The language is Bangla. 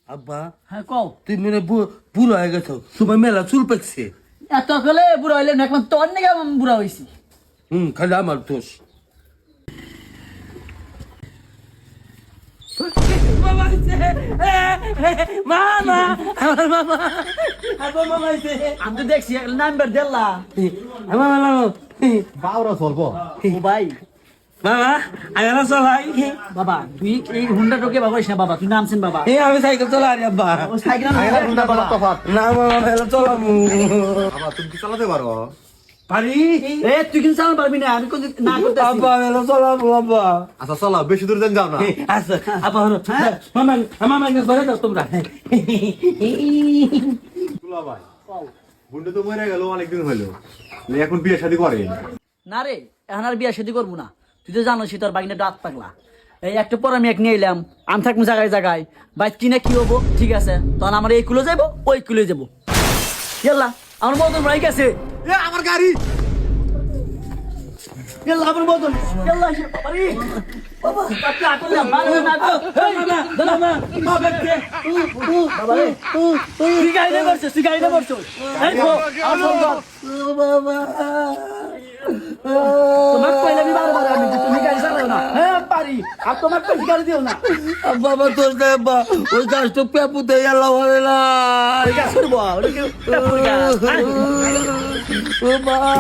আব্বা হ্যাঁ কও তুই মনে বুড়ো হয়ে গেছো তোমার মেলা চুল পেকছে এত কলে বুড়া হইলে না এখন তোর নাকি আমি বুড়া হইছি খালি আমার দোষ মামা আমার মামা আমার মামা আমি তো দেখছি নাম্বার দিলা আমার মামা বাউরা চলবো ও ভাই মামা আমি না চলাই বাবা তুই এই হুন্ডা টোকে বাবা না বাবা তুই নামছেন বাবা আমি সাইকেল চলাই আব্বা ও সাইকেল না বাবা না মামা মেলা চলামু বাবা তুমি কি চালাতে পারো পারি এ তুই কিন্তু চালাতে পারবি না আমি কোন না করতেছি আব্বা মেলা চলামু আব্বা আচ্ছা চলো বেশি দূর যেন যাও না আচ্ছা আব্বা মামা মামা ঘরে যাও তোমরা তুলা ভাই বুন্ডে তো মরে গেল অনেকদিন হইলো এখন বিয়ে শাদী করে না রে এখন আর বিয়া শাদী করবো না তুই তো জানো তোর বাগিনা দাঁত পাগলা এই একটা পর আমি এক নিয়ে এলাম আমি থাকবো জায়গায় জায়গায় বাইক কিনে কি হবো ঠিক আছে তখন আমার এই কুলে যাবো ওই কুলে যাবো গেলা আমার মতন বাইক আছে এ আমার গাড়ি গেলা আমার মতন গেলা আরে বাবা আপনি আটলে মারো না গো এই মামা বাবা কে বাবা রে তুই গাইলে বসছ এই গো আমার বাবা তোমার কইলে আমি বারবার আমি তুমি গাড়ি চালাও না হ্যাঁ পারি আর তোমার কই গাড়ি দিও না বাবা তোর দেবা ওই গাছ তো পেপুতে এলা হলে না ওই গাছ করবো ওটা কি বাবা